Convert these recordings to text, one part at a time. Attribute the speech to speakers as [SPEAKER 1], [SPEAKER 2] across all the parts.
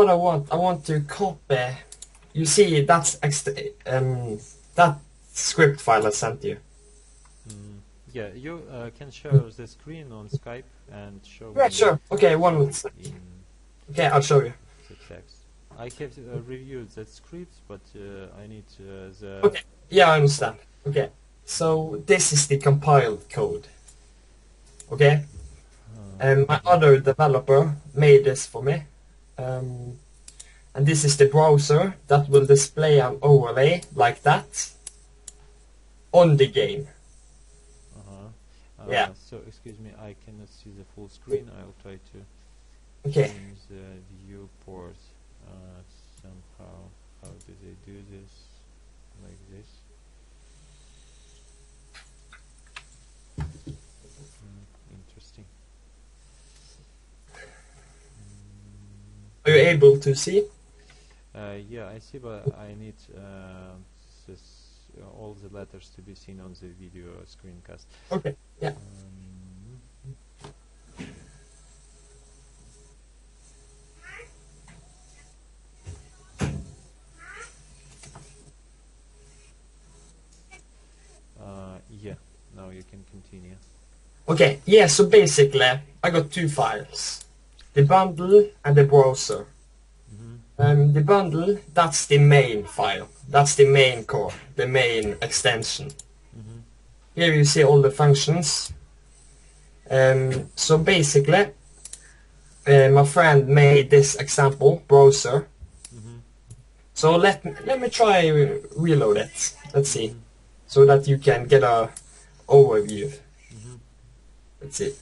[SPEAKER 1] what I want. I want to copy. You see, that's that script file I sent you.
[SPEAKER 2] Yeah, you can share the screen on Skype and show
[SPEAKER 1] Yeah,
[SPEAKER 2] me
[SPEAKER 1] sure. Okay, one second.
[SPEAKER 2] in
[SPEAKER 1] Okay, I'll show you.
[SPEAKER 2] the text. I have reviewed that script, but I need the...
[SPEAKER 1] Okay, yeah, I understand. Okay, so this is the compiled code. Okay, my other developer made this for me. And this is the browser that will display an overlay like that on the game. Yeah.
[SPEAKER 2] So, excuse me, I cannot see the full screen. I'll try to
[SPEAKER 1] Okay.
[SPEAKER 2] change the viewport somehow. How do they do this? Like this? Interesting.
[SPEAKER 1] Are you able to see?
[SPEAKER 2] Yeah, I see, but I need all the letters to be seen on the video screencast.
[SPEAKER 1] Okay. Yeah.
[SPEAKER 2] Yeah, now you can continue.
[SPEAKER 1] Okay. Yeah. So basically, I got two files: the bundle and the browser. The bundle, that's the main file. That's the main core, the main extension. Here you see all the functions. So basically, my friend made this example browser. So let me try reload it. Let's see, so that you can get a overview. Let's see.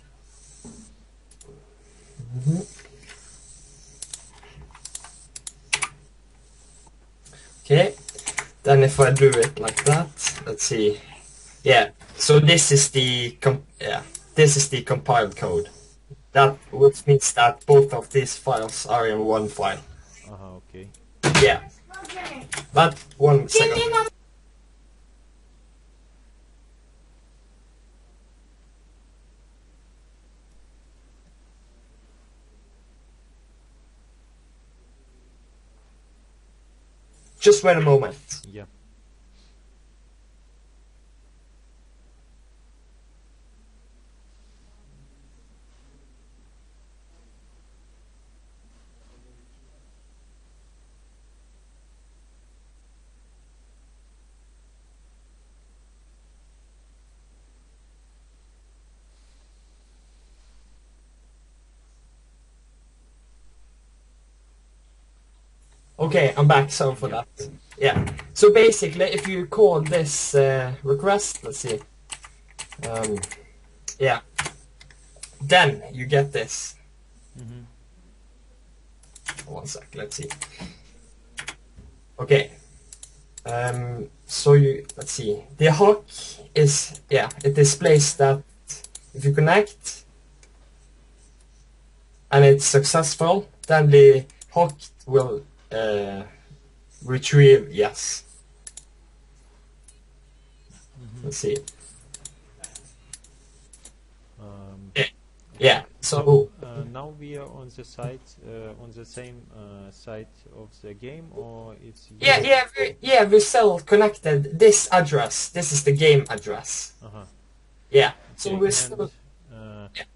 [SPEAKER 1] Okay, then if I do it like that, let's see. Yeah, so this is the compiled code. That which means that both of these files are in one file.
[SPEAKER 2] Okay.
[SPEAKER 1] Yeah, but 1 second. Just wait a moment.
[SPEAKER 2] Yeah.
[SPEAKER 1] Okay, I'm back. Sorry for that. Yeah. So basically, if you call this request, let's see. Yeah. Then you get this. 1 sec. Let's see. Okay. So let's see. The hook is it displays that if you connect and it's successful, then the hook will retrieve yes. Let's see. Yeah. So
[SPEAKER 2] now we are on the site, on the same site of the game, or it's
[SPEAKER 1] we still connected. This address. This is the game address. Yeah. So
[SPEAKER 2] okay,
[SPEAKER 1] we're still.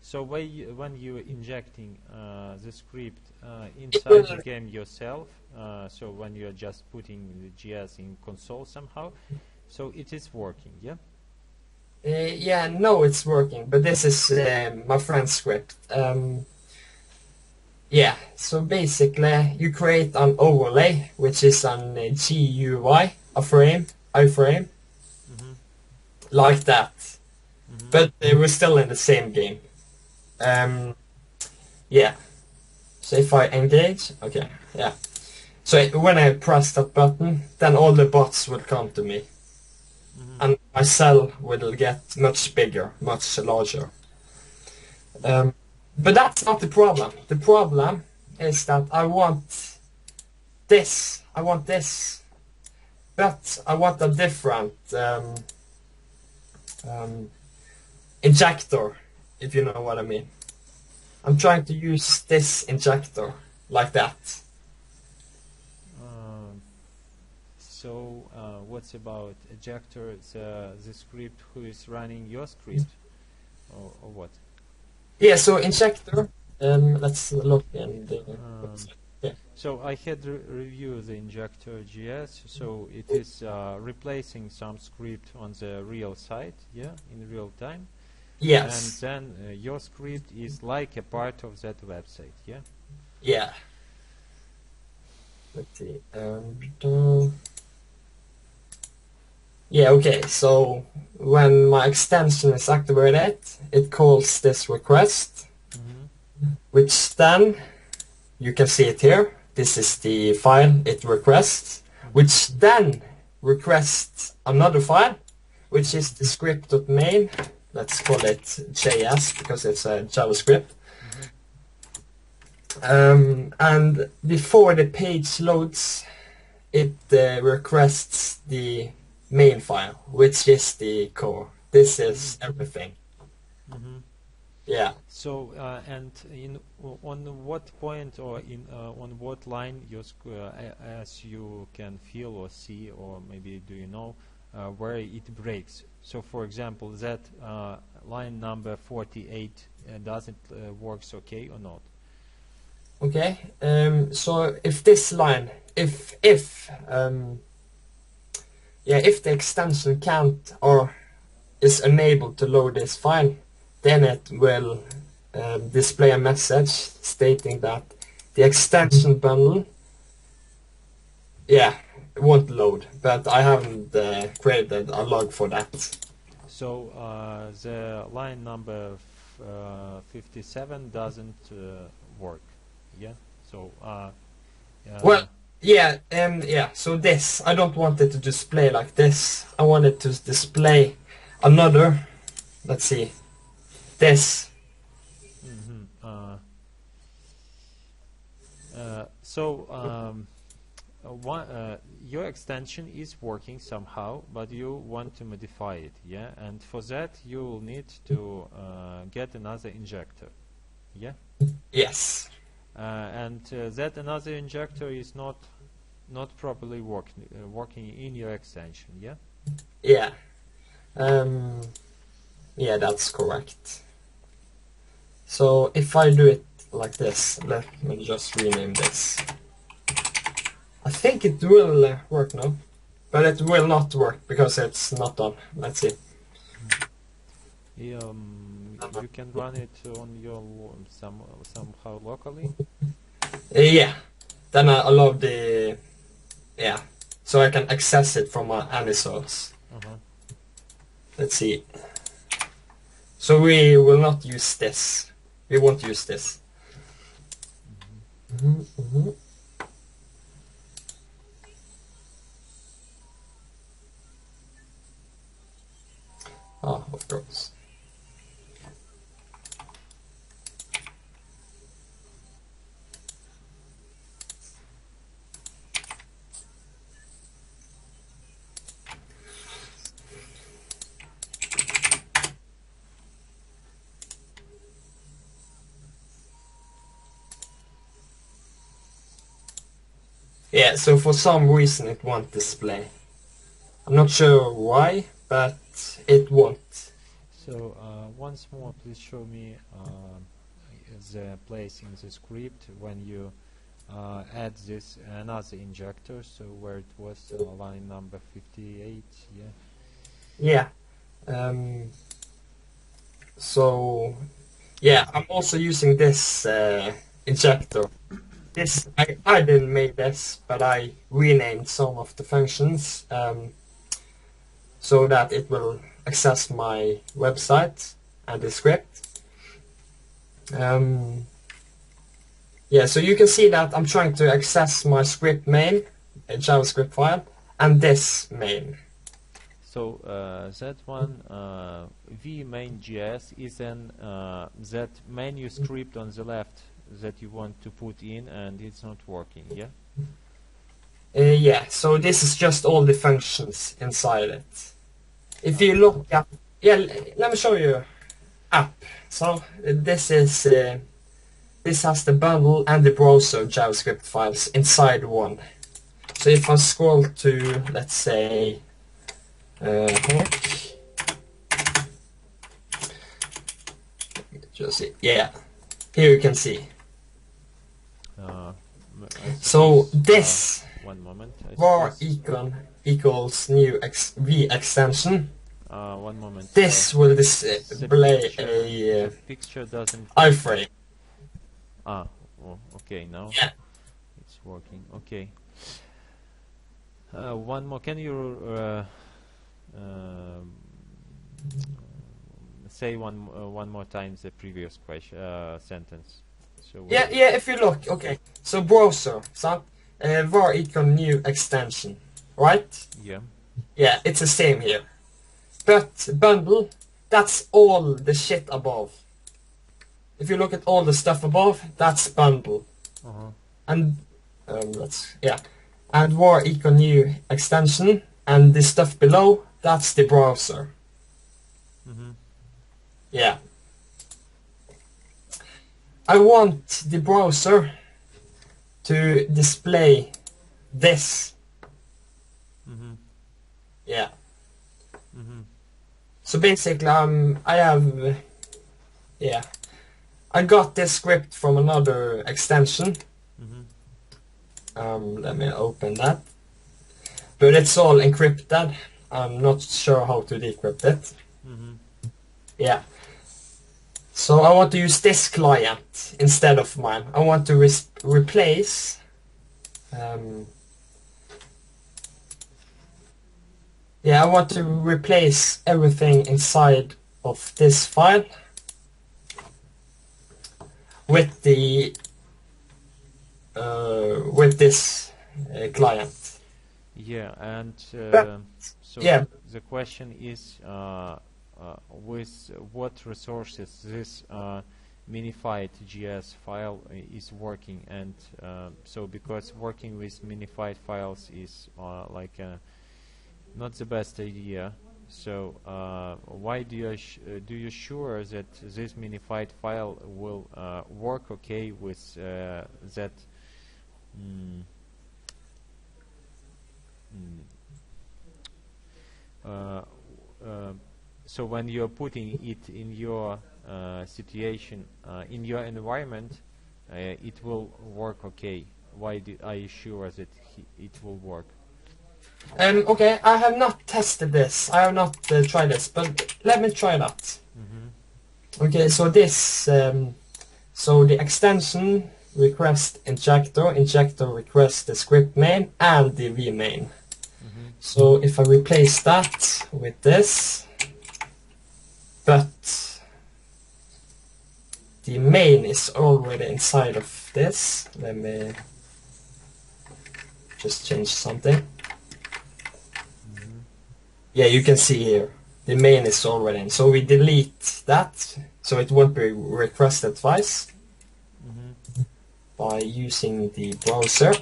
[SPEAKER 2] So when you're injecting the script inside the game yourself, so when you're just putting the GS in console somehow, so it is working, yeah?
[SPEAKER 1] Yeah, no, it's working, but this is my friend's script. Yeah, so basically you create an overlay, which is an GUI, iframe, like that. But we're still in the same game. Yeah. So if I engage, okay, yeah. So when I press that button, then all the bots will come to me. And my cell will get much bigger, much larger. But that's not the problem. The problem is that I want this, but I want a different injector, if you know what I mean. I'm trying to use this injector like that.
[SPEAKER 2] So what's about ejector, the script who is running your script, or what?
[SPEAKER 1] Yeah, so injector, let's look in the website. Yeah.
[SPEAKER 2] So I had reviewed the injector.js, so it is replacing some script on the real site, yeah, in real time.
[SPEAKER 1] Yes.
[SPEAKER 2] And then your script is like a part of that website, yeah?
[SPEAKER 1] Yeah. Let's see. Yeah, okay, so when my extension is activated, it calls this request, which then, you can see it here, this is the file it requests, which then requests another file, which is the script.main, let's call it JS, because it's a JavaScript. And before the page loads, it requests the main file, which is the core. This is everything. Yeah.
[SPEAKER 2] So and on what point or on what line as you can feel or see, or maybe do you know where it breaks? So for example, that line number 48 does it works okay or not?
[SPEAKER 1] Okay. So if this line, if the extension can't or is unable to load this file, then it will display a message stating that the extension bundle, won't load. But I haven't created a log for that.
[SPEAKER 2] So the line number 57 doesn't work. Yeah. So
[SPEAKER 1] well, yeah. So this, I don't want it to display like this. I want it to display another. Let's see. This.
[SPEAKER 2] Your extension is working somehow, but you want to modify it, yeah? And for that, you will need to get another injector, yeah?
[SPEAKER 1] Yes.
[SPEAKER 2] And that another injector is not properly working in your extension, yeah?
[SPEAKER 1] Yeah. Yeah, that's correct. So if I do it like this, let me just rename this. I think it will work now, but it will not work because it's not on. Let's see.
[SPEAKER 2] You can run it on your somehow locally.
[SPEAKER 1] Yeah. Then I love the so I can access it from any source. Let's see. So we will not use this. We won't use this. Ah, of course. Yeah, so for some reason it won't display. I'm not sure why, but it won't.
[SPEAKER 2] So once more, please show me the place in the script when you add this another injector. So where it was line number 58, yeah.
[SPEAKER 1] Yeah. So yeah, I'm also using this injector. This I didn't make this, but I renamed some of the functions so that it will access my website and the script. Yeah, so you can see that I'm trying to access my script main, a JavaScript file, and this main.
[SPEAKER 2] So that one, vmain.js, is an that menu script on the left that you want to put in, and it's not working, yeah?
[SPEAKER 1] Yeah, so this is just all the functions inside it. If you look at, let me show you app. So this is this has the bundle and the browser JavaScript files inside one. So if I scroll to, let's say, heck, just see, yeah, here you can see. So this
[SPEAKER 2] one moment.
[SPEAKER 1] var icon equals new v extension.
[SPEAKER 2] One moment.
[SPEAKER 1] This will display a
[SPEAKER 2] picture doesn't
[SPEAKER 1] iframe.
[SPEAKER 2] Oh, okay, now
[SPEAKER 1] yeah.
[SPEAKER 2] It's working. Okay. One more. Can you say one more time the previous question sentence? So
[SPEAKER 1] yeah. If you look, okay. So browser, so var icon new extension, right?
[SPEAKER 2] Yeah.
[SPEAKER 1] Yeah, it's the same here. But bundle, that's all the shit above. If you look at all the stuff above, that's bundle. And and var icon new extension, and the stuff below, that's the browser. Yeah. I want the browser to display this. Yeah. So basically, I got this script from another extension. Let me open that. But it's all encrypted. I'm not sure how to decrypt it. Yeah. So I want to use this client instead of mine. I want to replace I want to replace everything inside of this file with the with this client.
[SPEAKER 2] Yeah, and so
[SPEAKER 1] yeah.
[SPEAKER 2] The question is with what resources this minified JS file is working, and so because working with minified files is like not the best idea. So why do you sure that this minified file will work okay with that? So when you're putting it in your situation, in your environment, it will work okay. Why are you sure that it will work?
[SPEAKER 1] Okay, I have not tested this. I have not tried this, but let me try that. Okay, so this, so the extension request injector request the script main and the vmain. So if I replace that with this, but the main is already inside of this. Let me just change something. Yeah, you can see here, the main is already in. So we delete that, so it won't be requested twice by using the browser.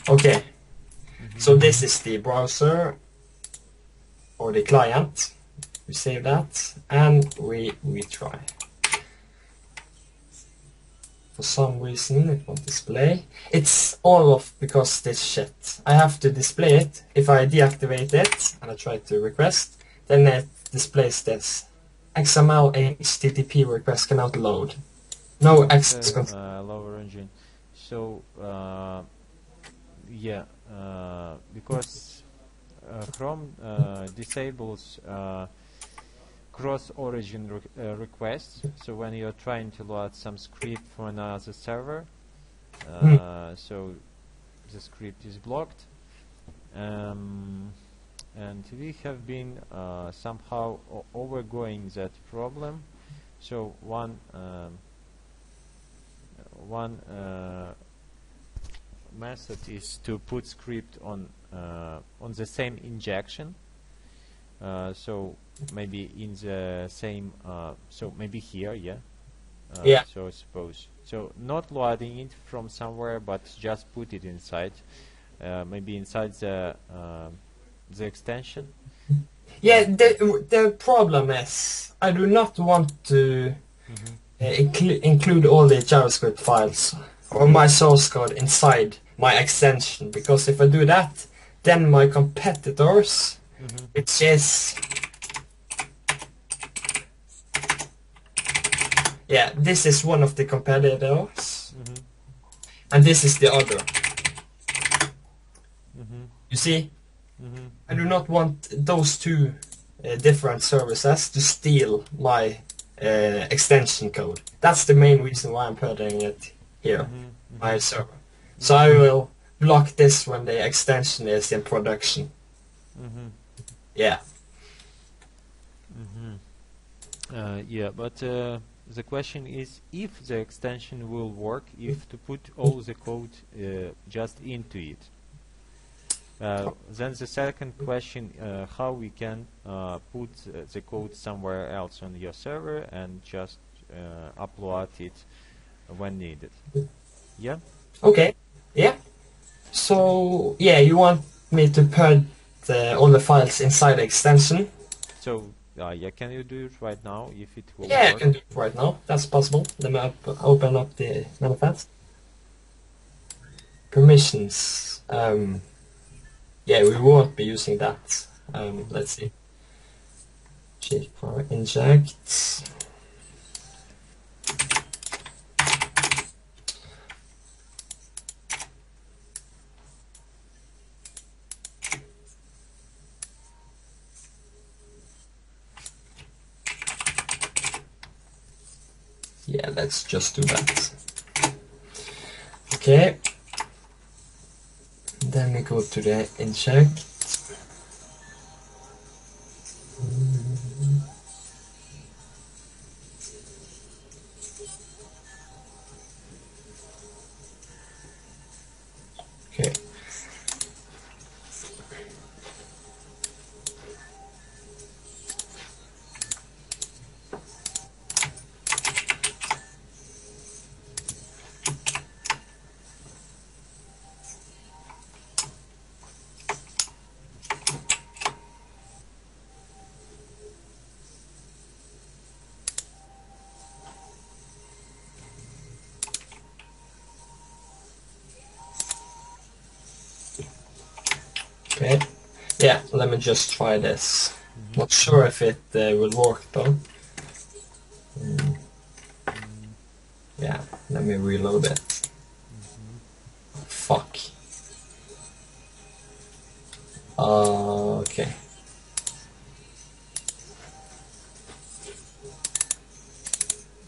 [SPEAKER 1] Okay, so this is the browser or the client. We save that and we retry. For some reason it won't display. It's all off because this shit. I have to display it. If I deactivate it and I try to request, then it displays this. XML HTTP request cannot load. No access control.
[SPEAKER 2] Lower engine. So yeah, because Chrome disables cross-origin requests. So when you're trying to load some script from another server, so the script is blocked, and we have been somehow overgoing that problem. So one method is to put script on the same injection. So maybe in the same, so maybe here, yeah.
[SPEAKER 1] Yeah.
[SPEAKER 2] So suppose, so not loading it from somewhere, but just put it inside, maybe inside the extension.
[SPEAKER 1] Yeah, the problem is I do not want to include all the JavaScript files or my source code inside my extension, because if I do that, then my competitors, which is, yeah, this is one of the competitors, and this is the other. You see, I do not want those two different services to steal my extension code. That's the main reason why I'm putting it here, my server. So I will block this when the extension is in production. Yeah.
[SPEAKER 2] Yeah, but the question is if the extension will work if to put all the code just into it. Then the second question, how we can put the code somewhere else on your server and just upload it when needed. Yeah?
[SPEAKER 1] Okay. Yeah. So, yeah, you want me to put all the files inside the extension?
[SPEAKER 2] So, yeah, can you do it right now if it will
[SPEAKER 1] Yeah,
[SPEAKER 2] work?
[SPEAKER 1] I can do it right now. That's possible. Let me open up the manifest. Permissions. Yeah, we won't be using that. Let's see. Jquery inject. Yeah, let's just do that. Okay. Then we go to the inject. Okay. Okay. Yeah, let me just try this. Not sure if it will work though. Yeah, let me reload it. Fuck. Okay.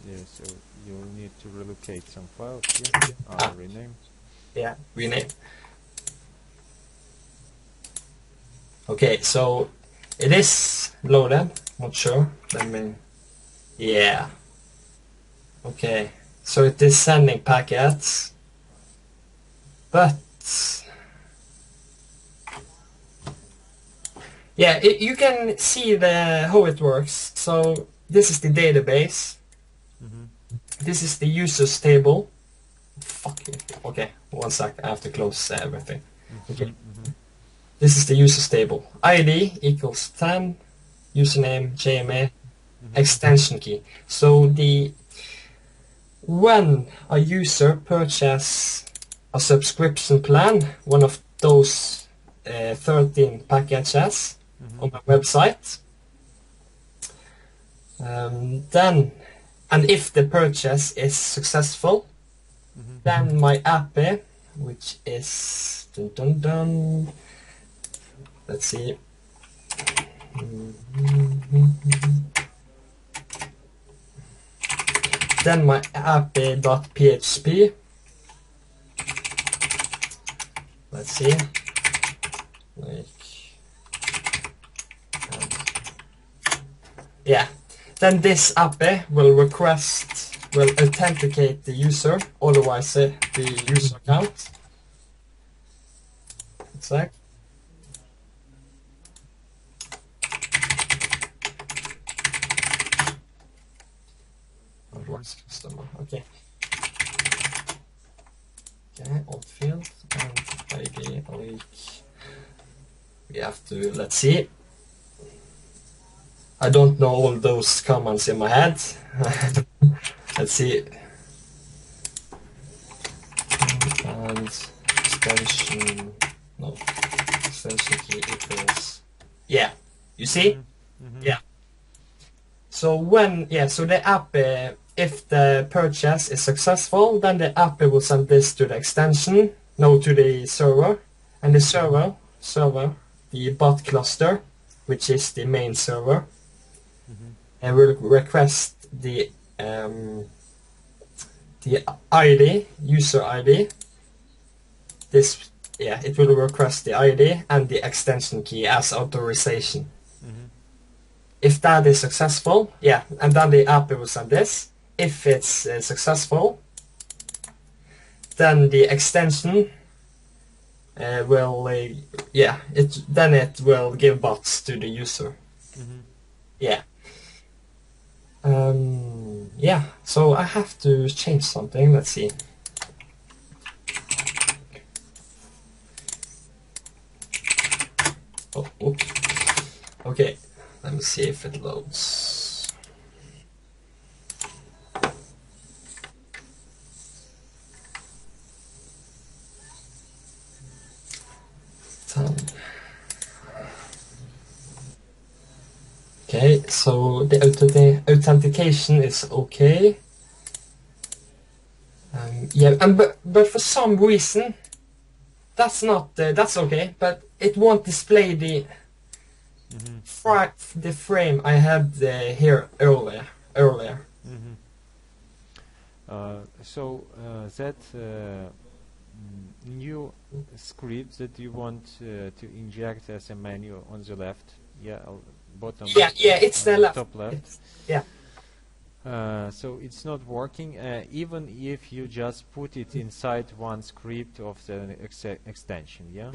[SPEAKER 2] Yeah, so you'll need to relocate some files here. Rename.
[SPEAKER 1] Yeah, rename. Okay, so it is loaded. Not sure. Let me. Yeah. Okay, so it is sending packets, but yeah, you can see how it works. So this is the database. This is the users table. Fuck you. Okay, one sec. I have to close everything. Okay. This is the users table. ID equals 10. Username JMA. Extension key. So when a user purchases a subscription plan, one of those 13 packages on my website, then, and if the purchase is successful, then my API, which is let's see. Then my API.php. Let's see. Yeah. Then this API will authenticate the user, otherwise the user account. Exact. Customer. Okay. Okay, alt field and ID like we have to, let's see. I don't know all those commands in my head. Let's see. and extension, no, extension key equals, yeah, you see? Yeah. So so the app, if the purchase is successful, then the app will send this to the extension, no, to the server, and the server, the bot cluster, which is the main server, and will request the ID, user ID. This, yeah, it will request the ID and the extension key as authorization. If that is successful, yeah, and then the app will send this. If it's successful, then the extension will, then it will give bots to the user. Yeah. Yeah, so I have to change something. Let's see. Oh, oops. Okay, let me see if it loads. Okay, so the authentication is okay. Yeah, but for some reason that's not that's okay, but it won't display the frame I had here earlier.
[SPEAKER 2] So that new script that you want to inject as a menu on the left, bottom.
[SPEAKER 1] Yeah, it's the left.
[SPEAKER 2] Top left. So it's not working, even if you just put it inside one script of the extension. Yeah,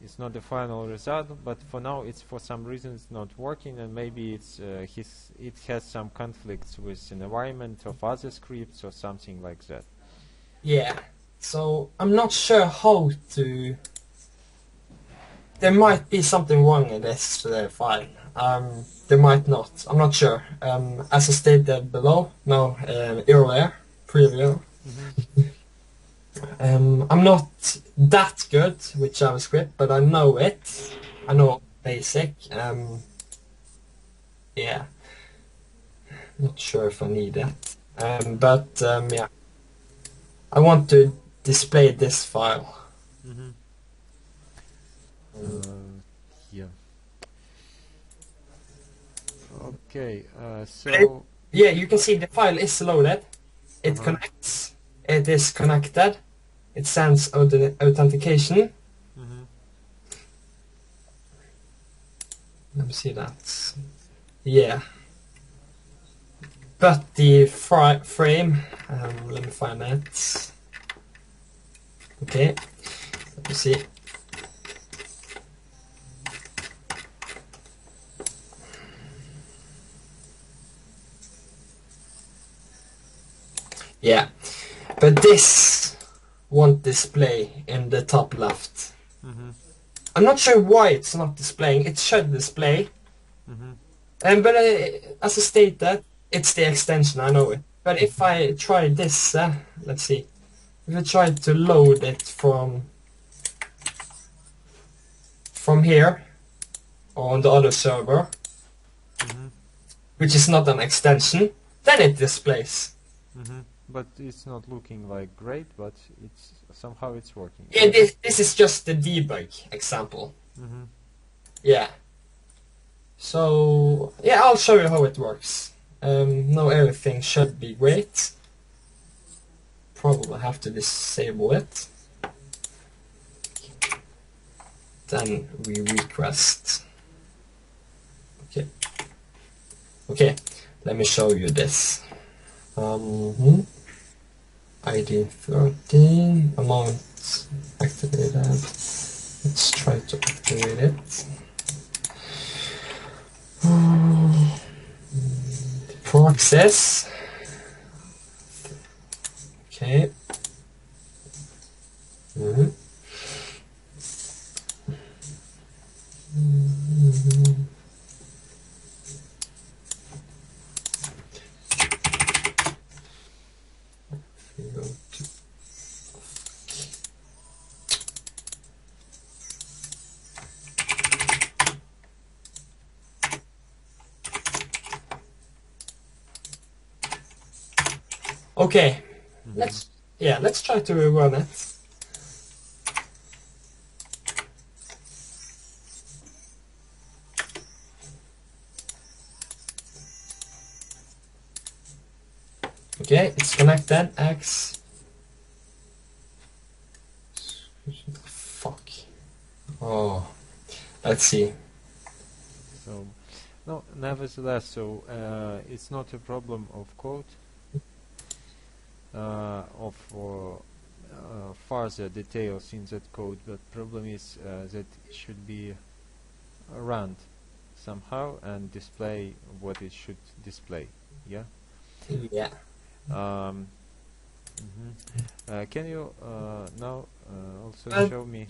[SPEAKER 2] it's not the final result, but for now, it's for some reason it's not working, and maybe it's it has some conflicts with an environment of other scripts or something like that.
[SPEAKER 1] Yeah. So I'm not sure how to. There might be something wrong in this file. There might not. I'm not sure. As I stated below, earlier, preview. I'm not that good with JavaScript, but I know it. I know basic. Yeah. Not sure if I need that. Yeah. I want to display this file.
[SPEAKER 2] Yeah. Okay, so...
[SPEAKER 1] Yeah, you can see the file is loaded. It connects. It is connected. It sends authentication. Let me see that. Yeah. But the frame, let me find that. Okay, let me see. Yeah, but this won't display in the top left. I'm not sure why it's not displaying. It should display. But as I stated, it's the extension, I know it. But if I try this, let's see. If I try to load it from here, or on the other server, which is not an extension, then it displays.
[SPEAKER 2] But it's not looking like great, but it's somehow it's working.
[SPEAKER 1] Yeah, this is just the debug example. Yeah. So, yeah, I'll show you how it works. Now everything should be great. Probably have to disable it. Then we request. Okay, let me show you this. ID 13, amount activated. Let's try to activate it. Process. Okay. Okay, let's try to run it. Okay, it's connected. X. Fuck. Oh, let's see.
[SPEAKER 2] So, no, nevertheless, so it's not a problem of code, of further details in that code, but problem is that it should be run somehow and display what it should display. Yeah.
[SPEAKER 1] Yeah.
[SPEAKER 2] Can you now also show me?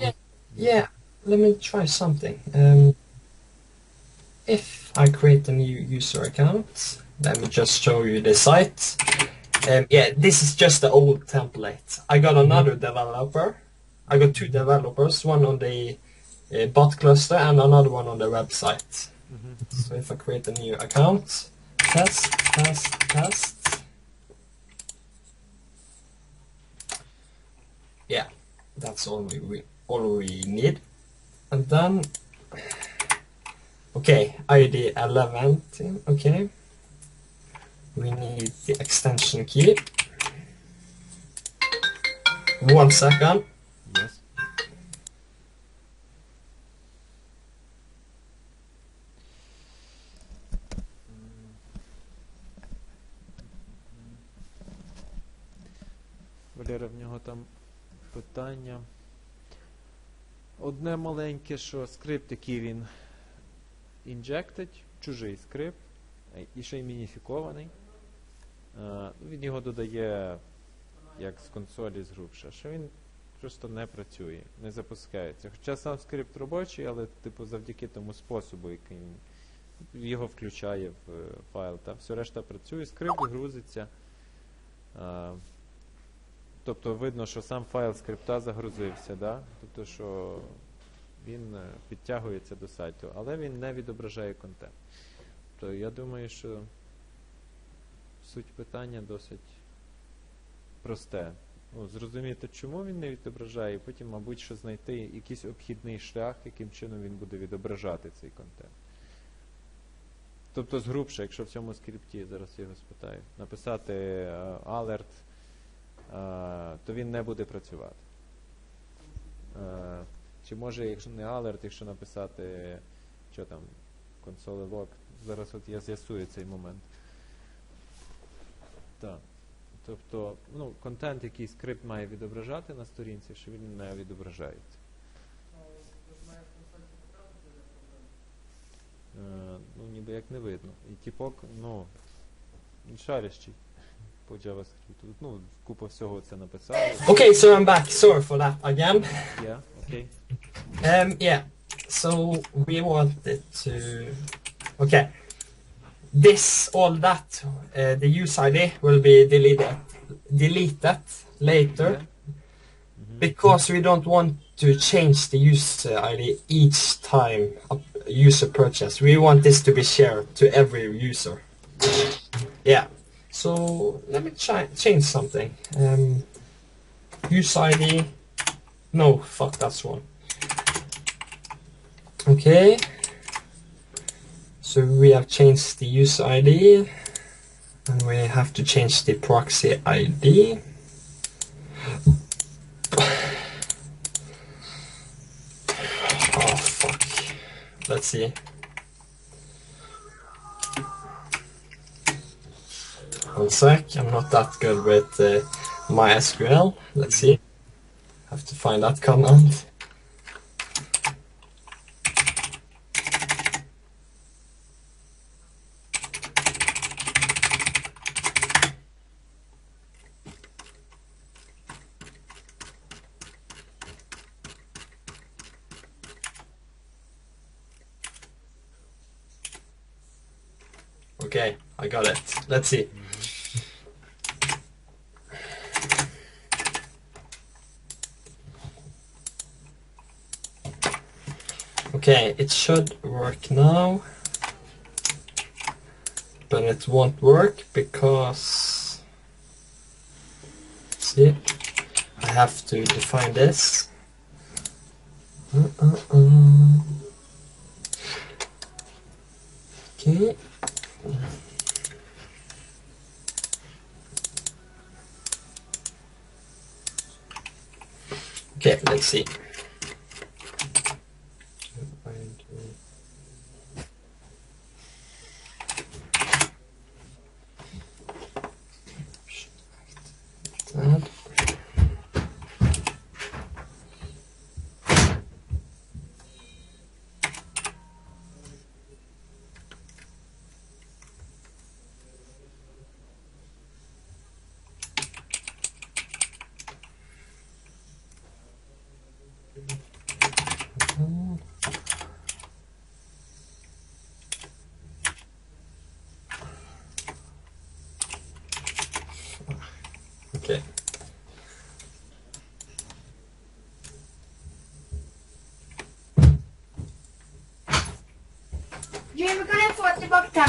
[SPEAKER 1] Yeah. Let me try something. If I create a new user account, let me just show you the site. Yeah, this is just the old template. I got another developer. I got two developers, one on the bot cluster and another one on the website. So if I create a new account, test. Yeah, that's all we need. And then, okay, ID 11. Okay, we need the extension key. 1 second.
[SPEAKER 2] Yes. Валера, в нього там питання. Одне маленьке, що скрипт, який він інжектить, чужий скрипт, і ще й мініфікований, він його додає як з консолі згрубша, що він просто не працює, не запускається. Хоча сам скрипт робочий, але типу завдяки тому способу, який він його включає в файл, та все решта працює, скрипт грузиться. Тобто видно, що сам файл скрипта загрузився, да? Тобто, що він підтягується до сайту, але він не відображає контент. То я думаю, що суть питання досить просте. Ну, зрозуміти, чому він не відображає, і потім, мабуть, що знайти якийсь обхідний шлях, яким чином він буде відображати цей контент. Тобто, згрубше, якщо в цьому скрипті, зараз я його спитаю, написати alert, то він не буде працювати. Чи може, якщо не alert, якщо написати, що там, console log, зараз от я з'ясую цей момент. Так. Тобто, ну, контент, який скрипт має відображати на сторінці, що він не відображається. Ну, ніби як не видно. І типок, ну, шарящий по JavaScript. Ну, купа всього це написали.
[SPEAKER 1] Okay, so I'm back. Sorry for that again.
[SPEAKER 2] Yeah, okay.
[SPEAKER 1] Yeah. So we wanted to. Okay. This, all that, the use ID will be deleted later, because we don't want to change the user ID each time a user purchase. We want this to be shared to every user. Yeah. So let me change something. Use ID. No, fuck, that's one. Okay. So we have changed the user ID, and we have to change the proxy ID. Oh fuck. Let's see. One sec, I'm not that good with MySQL. Let's see. Have to find that command. Okay, I got it. Let's see. Okay, it should work now, but it won't work because see. I have to define this. Okay. Okay, let's see. Add. Okay.
[SPEAKER 3] Jimmy, kan jag få tillbaka?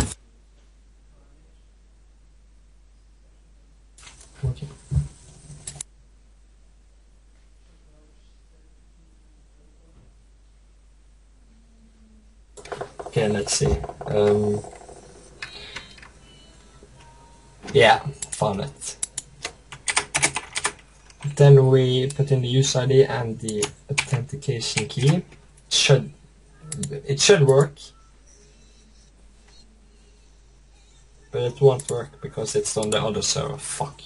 [SPEAKER 1] Okay. Okay, let's see. Yeah, found it. Then we put in the user ID and the authentication key. It should work, but it won't work because it's on the other server. Fuck.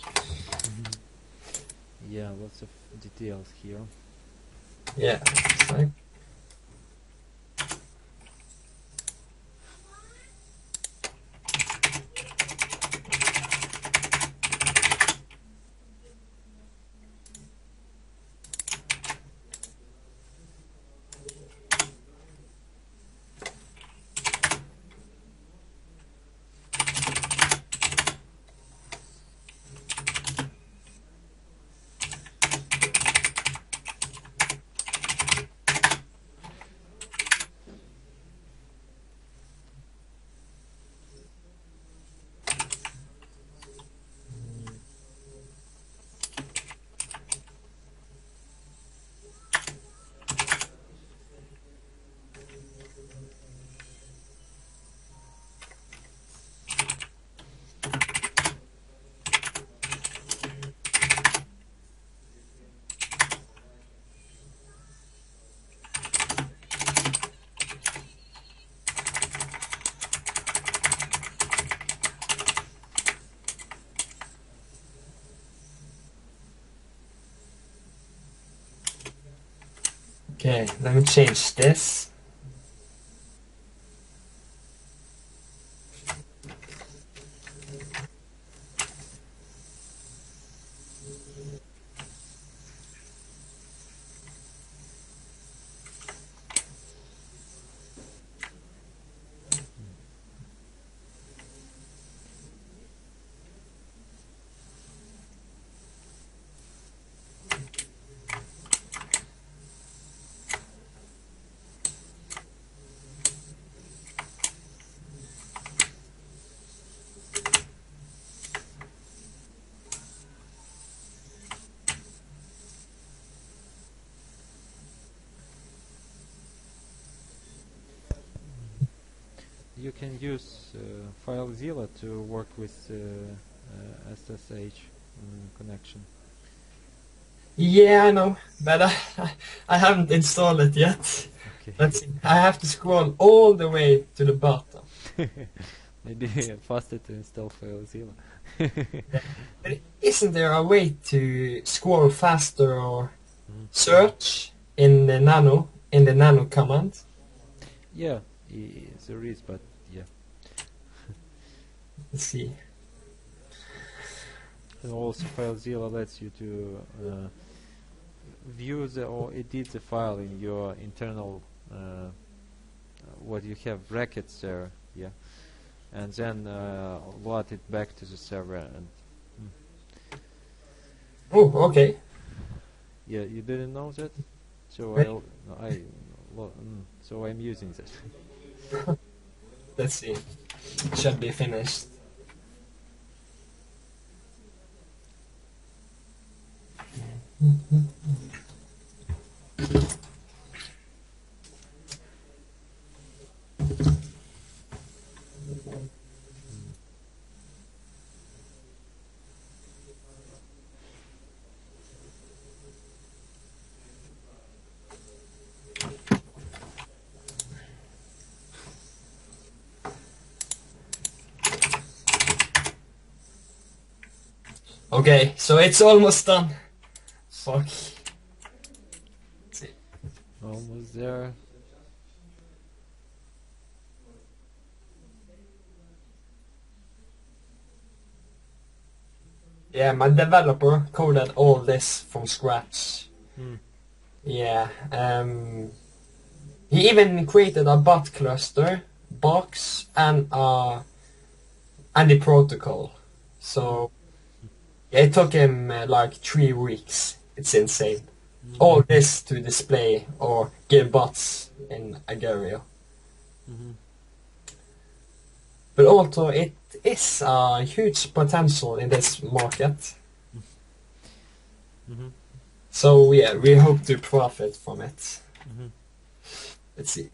[SPEAKER 2] Yeah, lots of details here.
[SPEAKER 1] Yeah. It's like, okay, let me change this.
[SPEAKER 2] You can use FileZilla to work with SSH connection.
[SPEAKER 1] Yeah, I know, but I haven't installed it yet.
[SPEAKER 2] Okay.
[SPEAKER 1] Let's see. I have to scroll all the way to the bottom.
[SPEAKER 2] Maybe faster to install FileZilla.
[SPEAKER 1] But isn't there a way to scroll faster or search in the nano command?
[SPEAKER 2] Yeah, there is, but yeah.
[SPEAKER 1] Let's see.
[SPEAKER 2] And also FileZilla lets you to view or edit the file in your internal what you have brackets there, yeah, and then load it back to the server. And
[SPEAKER 1] Oh, okay.
[SPEAKER 2] yeah, you didn't know that, so
[SPEAKER 1] Right.
[SPEAKER 2] so I'm using that.
[SPEAKER 1] Let's see. It should be finished. Okay, so it's almost done. Fuck. Let's see.
[SPEAKER 2] Almost there.
[SPEAKER 1] Yeah, my developer coded all this from scratch.
[SPEAKER 2] Hmm.
[SPEAKER 1] Yeah, he even created a bot cluster, box, and the protocol. So yeah, it took him like 3 weeks. It's insane. All this to display or give bots in Aguero. But also it is a huge potential in this market. So yeah, we hope to profit from it. Let's see.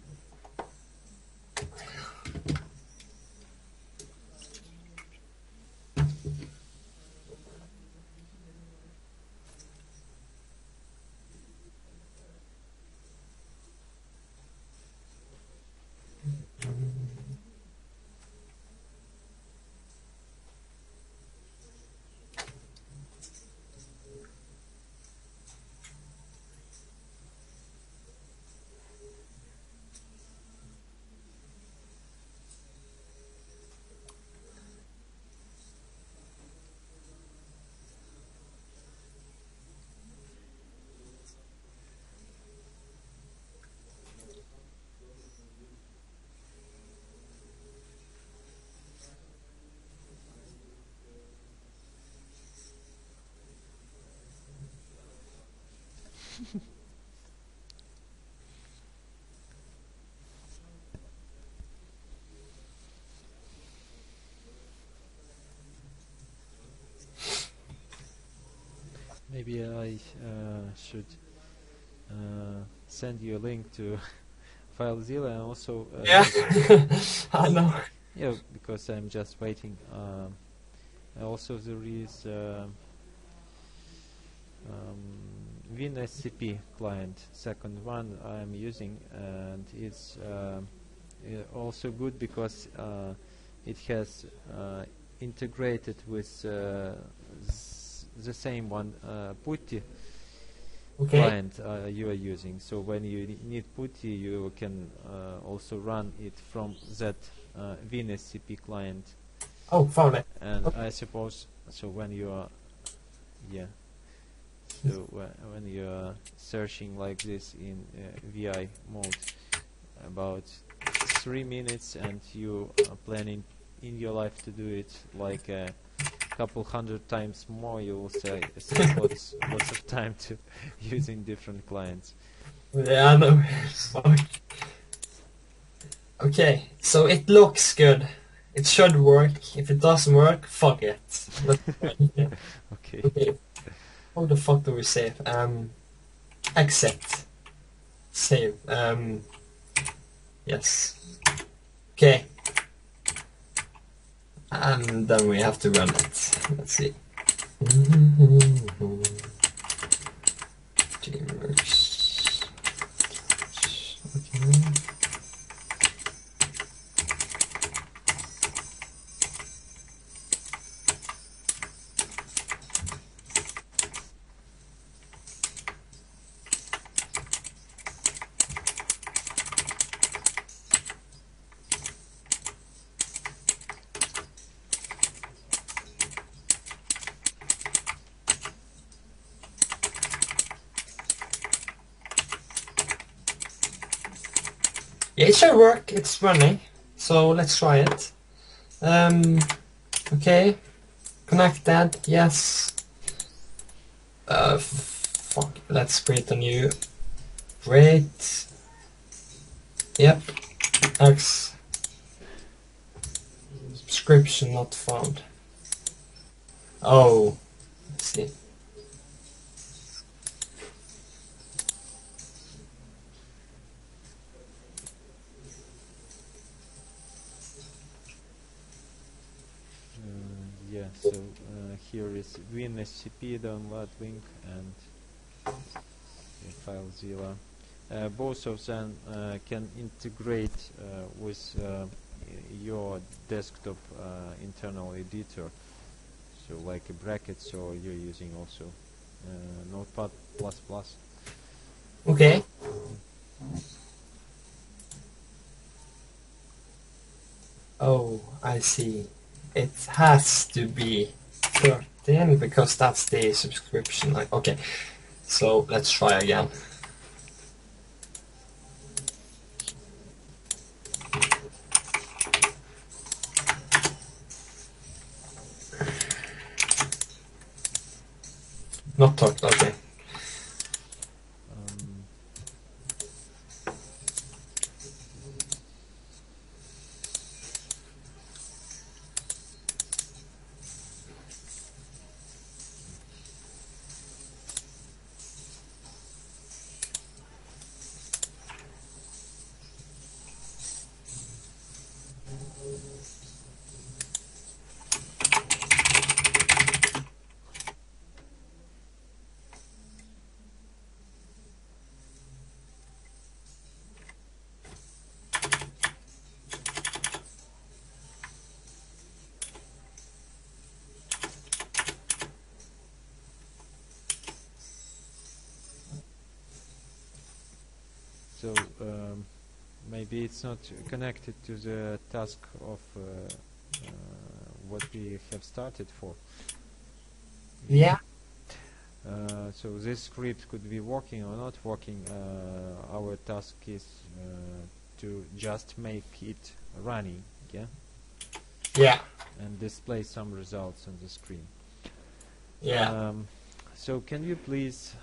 [SPEAKER 2] Maybe I should send you a link to FileZilla and also
[SPEAKER 1] Yeah, I know.
[SPEAKER 2] yeah, because I'm just waiting. Also, there is WinSCP client, second one I'm using, and it's also good because it has integrated with the same one, Putty
[SPEAKER 1] Okay.
[SPEAKER 2] client you are using. So when you need Putty, you can also run it from that WinSCP client.
[SPEAKER 1] Oh, found it.
[SPEAKER 2] And
[SPEAKER 1] Okay.
[SPEAKER 2] I suppose so when you are, yeah. So when you are searching like this in VI mode, about 3 minutes, and you are planning in your life to do it like a couple hundred times more, you will save lots of time to using different clients.
[SPEAKER 1] Yeah, I know. Fuck. Okay, so it looks good. It should work. If it doesn't work, fuck it. That's fine. Yeah.
[SPEAKER 2] Okay.
[SPEAKER 1] Okay. How the fuck do we save? Accept. Save. Yes. Okay. And then we have to run it. Let's see. Dreamworks. Okay. Yeah, it should work. It's running. So let's try it. Okay. Connected. Yes. Fuck. Let's create a new. Great. Yep. X. Subscription not found. Oh. Let's see.
[SPEAKER 2] So here is WinSCP download link and FileZilla. Both of them can integrate with your desktop internal editor, so like a brackets, or you're using also Notepad++.
[SPEAKER 1] Okay. Oh, I see. It has to be 13 because that's the subscription. Okay, so let's try again. Not talked, okay.
[SPEAKER 2] So maybe it's not connected to the task of what we have started for.
[SPEAKER 1] Yeah.
[SPEAKER 2] So this script could be working or not working. Our task is to just make it running, yeah?
[SPEAKER 1] Yeah.
[SPEAKER 2] And display some results on the screen.
[SPEAKER 1] Yeah.
[SPEAKER 2] So can you please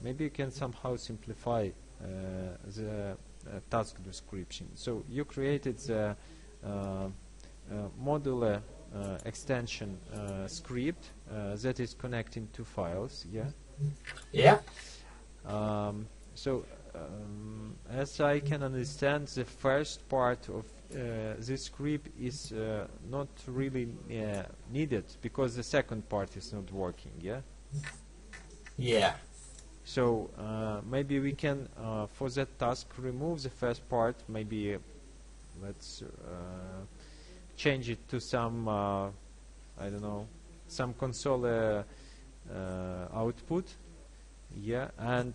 [SPEAKER 2] maybe you can somehow simplify the task description. So you created the modular extension script that is connecting to files, yeah?
[SPEAKER 1] Yeah.
[SPEAKER 2] So as I can understand, the first part of this script is not really needed because the second part is not working, yeah?
[SPEAKER 1] Yeah.
[SPEAKER 2] So maybe we can, for that task, remove the first part. Maybe let's change it to some, I don't know, some console output, yeah, and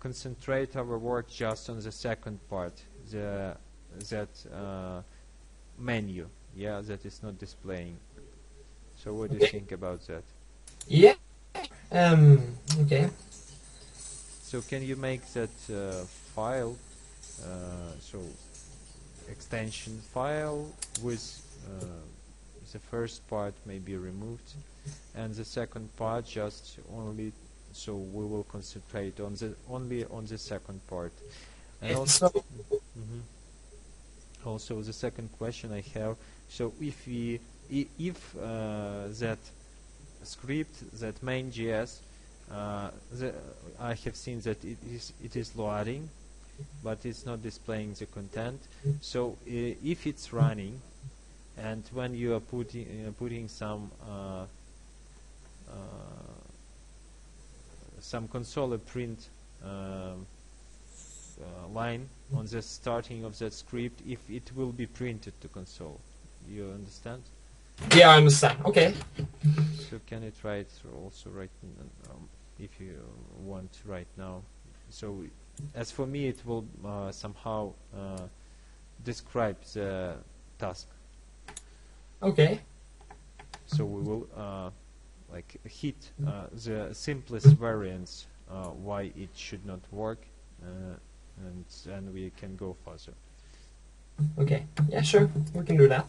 [SPEAKER 2] concentrate our work just on the second part, that menu, yeah, that is not displaying. So what do you think about that?
[SPEAKER 1] Yeah. Okay.
[SPEAKER 2] So can you make that file, so extension file with the first part may be removed and the second part just only, so we will concentrate on the only on the second part. And also, also the second question I have, so if we if that script, that main.js, I have seen that it is loading, but it's not displaying the content. So if it's running, and when you are putting some console print line on the starting of that script, if it will be printed to console, you understand?
[SPEAKER 1] Yeah, I understand. Okay.
[SPEAKER 2] So can you try it also right if you want right now? So as for me, it will somehow describe the task.
[SPEAKER 1] Okay.
[SPEAKER 2] So we will like hit the simplest variants why it should not work, and then we can go further.
[SPEAKER 1] Okay. Yeah, sure. We can do that.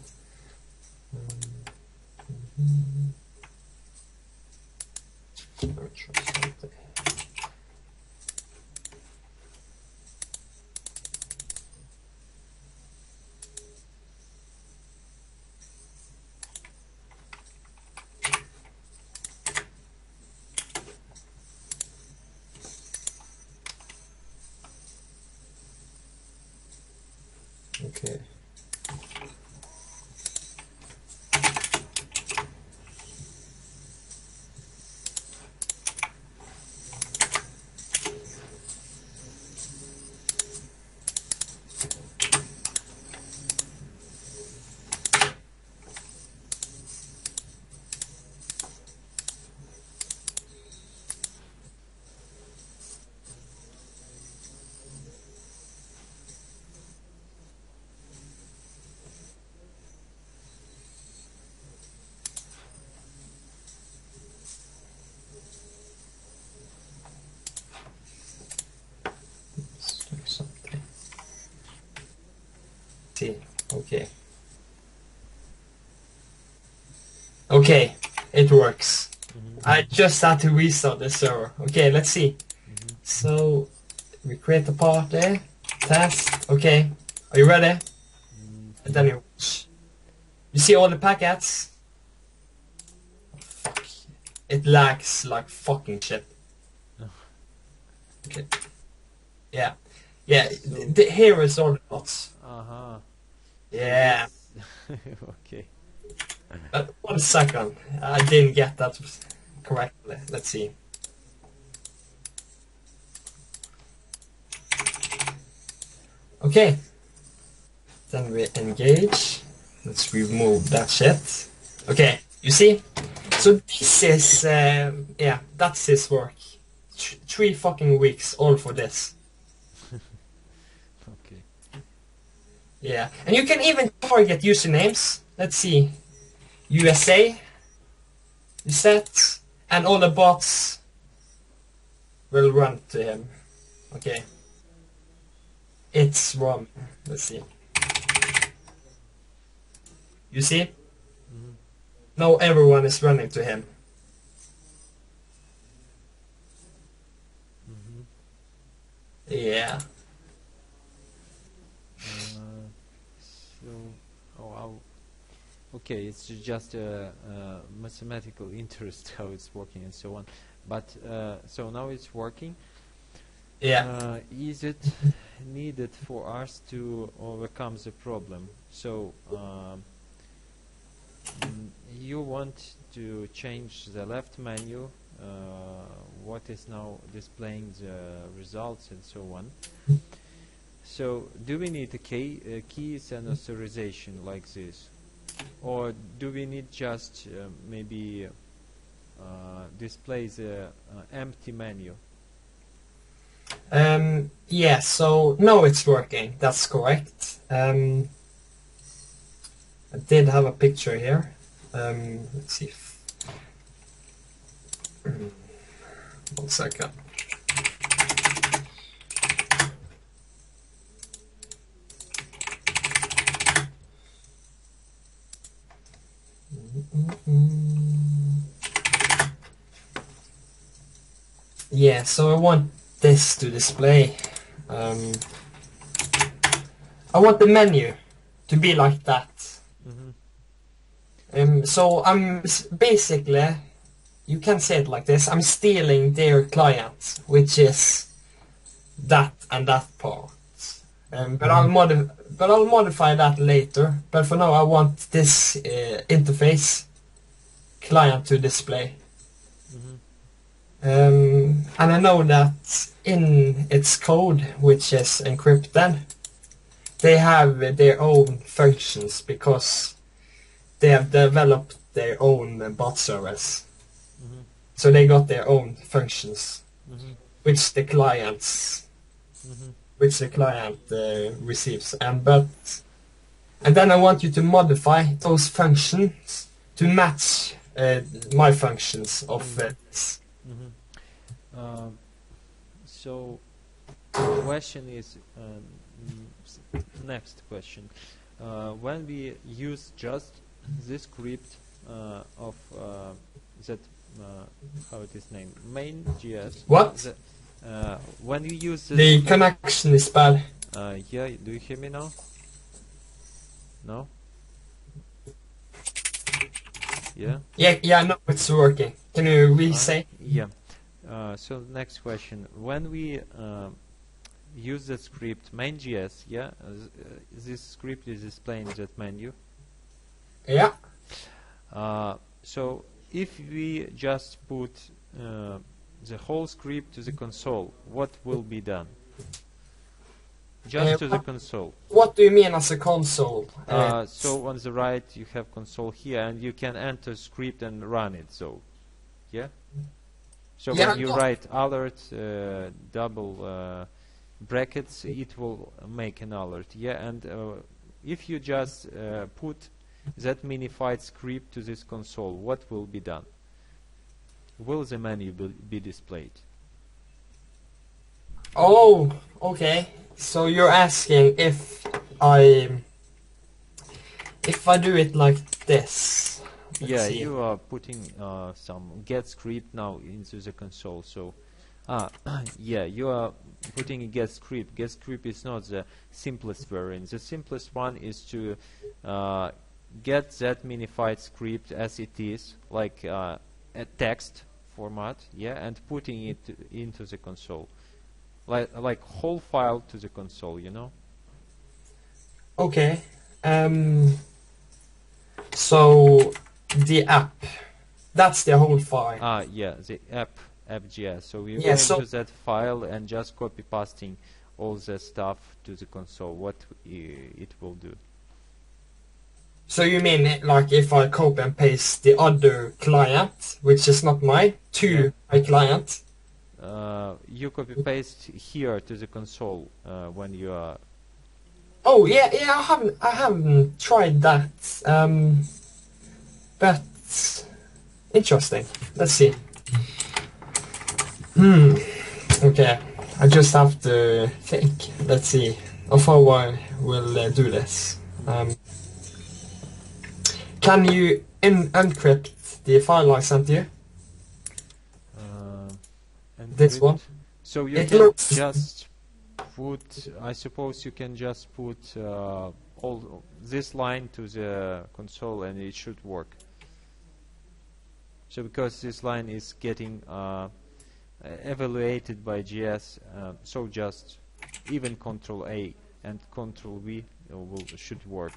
[SPEAKER 1] Okay. see. Okay. Okay, it works. I just had to restart the server. Okay, let's see. So, we create a party, test, okay. Are you ready? And then you watch. You see all the packets? Fuck. It lags like fucking shit. Okay. Yeah. Yeah, here is all the dots.
[SPEAKER 2] Uh-huh.
[SPEAKER 1] Yeah.
[SPEAKER 2] Okay.
[SPEAKER 1] 1 second. I didn't get that correctly. Let's see. Okay. Then we engage. Let's remove that shit. Okay, you see? So this is, yeah, that's his work. 3 fucking weeks all for this.
[SPEAKER 2] Okay.
[SPEAKER 1] Yeah, and you can even target usernames. Let's see. USA. Set. And all the bots will run to him. Okay. It's Rom. Let's see. You see? Now everyone is running to him. Yeah.
[SPEAKER 2] So, okay, it's just a mathematical interest how it's working and so on. But so now it's working.
[SPEAKER 1] Yeah.
[SPEAKER 2] Is it needed for us to overcome the problem? So you want to change the left menu, what is now displaying the results and so on. So do we need keys and authorization like this, or do we need just maybe display the empty menu?
[SPEAKER 1] Yeah, so now it's working. That's correct. I did have a picture here. Let's see. 1 second. Yeah, so I want this to display. I want the menu to be like that. So I'm basically, you can say it like this, I'm stealing their client, which is that and that part. But I'll modify that later. But for now, I want this interface client to display. And I know that in its code, which is encrypted, they have their own functions because they have developed their own bot service. So they got their own functions, which the client receives. And then I want you to modify those functions to match my functions of this.
[SPEAKER 2] So the question is, next question. When we use just this script of that, how it is named, main.js.
[SPEAKER 1] What?
[SPEAKER 2] When you use this
[SPEAKER 1] the connection is bad.
[SPEAKER 2] Yeah, do you hear me now? No? Yeah?
[SPEAKER 1] Yeah, no, it's working. Can you re-say?
[SPEAKER 2] Yeah. So next question. When we use the script main.js, yeah, this script is displaying that menu.
[SPEAKER 1] Yeah.
[SPEAKER 2] So if we just put the whole script to the console, what will be done? Just to the console.
[SPEAKER 1] What do you mean as a console?
[SPEAKER 2] So on the right you have console here, and you can enter script and run it. So, yeah. So
[SPEAKER 1] yeah,
[SPEAKER 2] when you write alert double brackets, it will make an alert. Yeah, and if you just put that minified script to this console, what will be done? Will the menu be displayed?
[SPEAKER 1] Oh, okay. So you're asking if I if I do it like this, let's
[SPEAKER 2] Yeah,
[SPEAKER 1] see.
[SPEAKER 2] you are putting some get script now into the console. So, yeah, you are putting a get script. Get script is not the simplest variant. The simplest one is to get that minified script as it is, like a text format, yeah, and putting it into the console, like whole file to the console, you know.
[SPEAKER 1] Okay. So the app, that's the whole file.
[SPEAKER 2] Yeah, the app.js. So you
[SPEAKER 1] Yeah,
[SPEAKER 2] go
[SPEAKER 1] so
[SPEAKER 2] into that file and just copy pasting all the stuff to the console. What it will do.
[SPEAKER 1] so you mean like if I copy and paste the other client, which is not mine, to
[SPEAKER 2] Yeah.
[SPEAKER 1] my client?
[SPEAKER 2] You copy paste here to the console when you are.
[SPEAKER 1] Oh yeah, I haven't tried that. But interesting. Let's see. Okay, I just have to think. Let's see how I will do this. Can you encrypt the file I sent you? This
[SPEAKER 2] Encrypt.
[SPEAKER 1] one?
[SPEAKER 2] So you
[SPEAKER 1] It
[SPEAKER 2] can
[SPEAKER 1] looks-
[SPEAKER 2] just put. I suppose you can just put all this line to the console and it should work. So because this line is getting evaluated by JS, so just even Control A and Control V should work.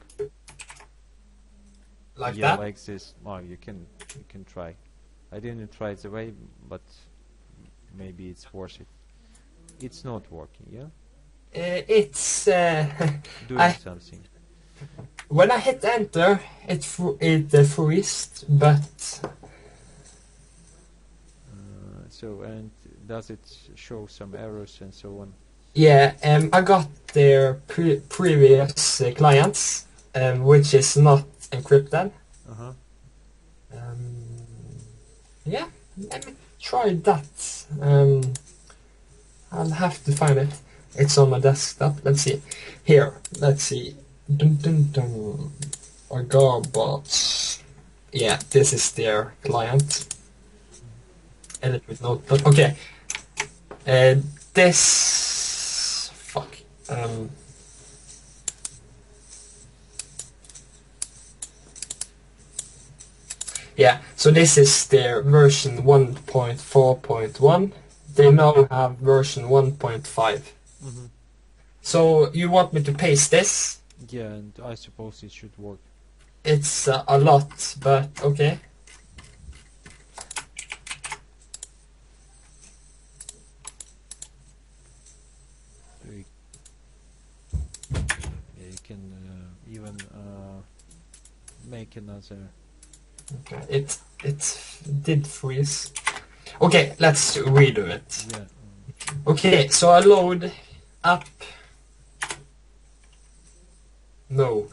[SPEAKER 1] Like
[SPEAKER 2] Yeah,
[SPEAKER 1] that?
[SPEAKER 2] like this. Oh, you can try. I didn't try it the way, but maybe it's worth it. It's not working, yeah?
[SPEAKER 1] It's
[SPEAKER 2] Doing something.
[SPEAKER 1] when I hit enter, it freezed, but
[SPEAKER 2] So, and does it show some errors and so on?
[SPEAKER 1] yeah, I got their previous clients, which is not encrypted.
[SPEAKER 2] Uh-huh.
[SPEAKER 1] Yeah, let me try that. I'll have to find it. It's on my desktop. Let's see. Here, let's see. Dun, dun, dun. Agabots. Yeah, this is their client. Edit with notepad. Okay. This. Fuck. Yeah, so this is their version 1.4.1. They now have version 1.5.
[SPEAKER 2] Mm-hmm.
[SPEAKER 1] So you want me to paste this?
[SPEAKER 2] Yeah, and I suppose it should work.
[SPEAKER 1] It's a lot, but okay.
[SPEAKER 2] You can even make another.
[SPEAKER 1] Okay, it did freeze. Okay, let's redo it.
[SPEAKER 2] Yeah.
[SPEAKER 1] Okay, so I load up. No.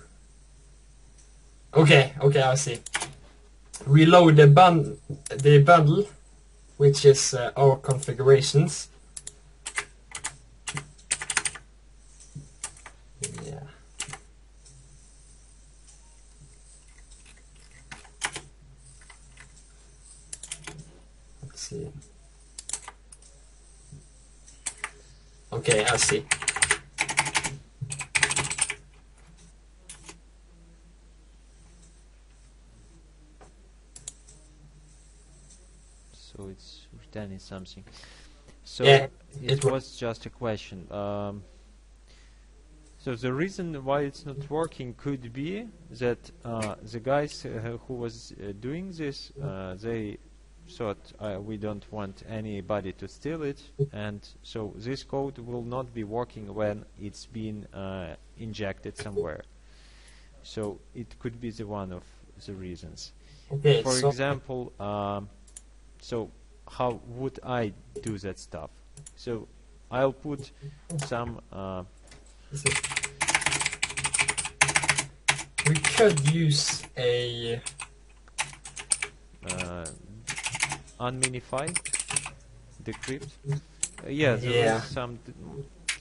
[SPEAKER 1] Okay, I see. Reload the bundle, which is our configurations. Yeah. Let's see. Okay, I see.
[SPEAKER 2] So it's returning something. So
[SPEAKER 1] Yeah,
[SPEAKER 2] it was just a question. So the reason why it's not working could be that the guys who was doing this, they thought we don't want anybody to steal it, and so this code will not be working when it's been injected somewhere. So it could be the one of the reasons.
[SPEAKER 1] Okay,
[SPEAKER 2] For
[SPEAKER 1] so
[SPEAKER 2] example, so how would I do that stuff? So I'll put some
[SPEAKER 1] we could use a
[SPEAKER 2] unminified decrypt. Yeah,
[SPEAKER 1] Yeah.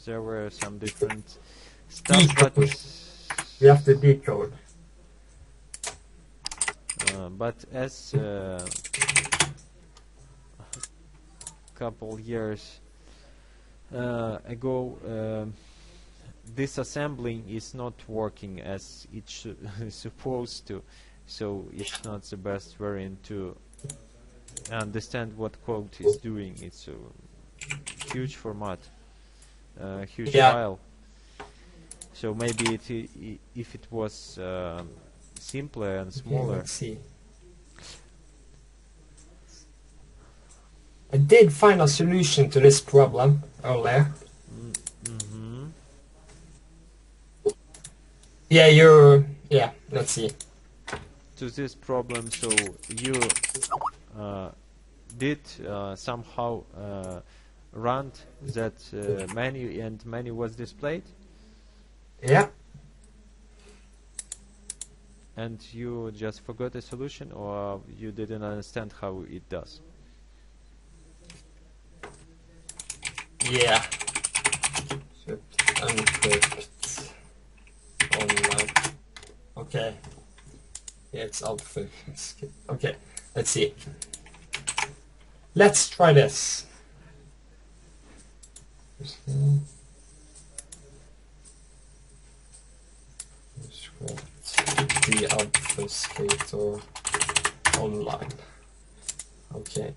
[SPEAKER 2] there were some different stuff, but
[SPEAKER 1] we have to decode.
[SPEAKER 2] but as couple years ago, disassembling is not working as it is supposed to, so it's not the best variant to understand what code is doing. It's a huge format, huge file. So maybe if it was simpler and smaller.
[SPEAKER 1] Let's see. I did find a solution to this problem earlier. Yeah, let's see.
[SPEAKER 2] To this problem, so you did somehow run that menu, and menu was displayed?
[SPEAKER 1] Yeah.
[SPEAKER 2] And you just forgot the solution, or you didn't understand how it does?
[SPEAKER 1] Yeah. Encrypt online. Okay. Yeah, it's alpha. Okay, let's see. Let's try this. The obfuscator online. Okay.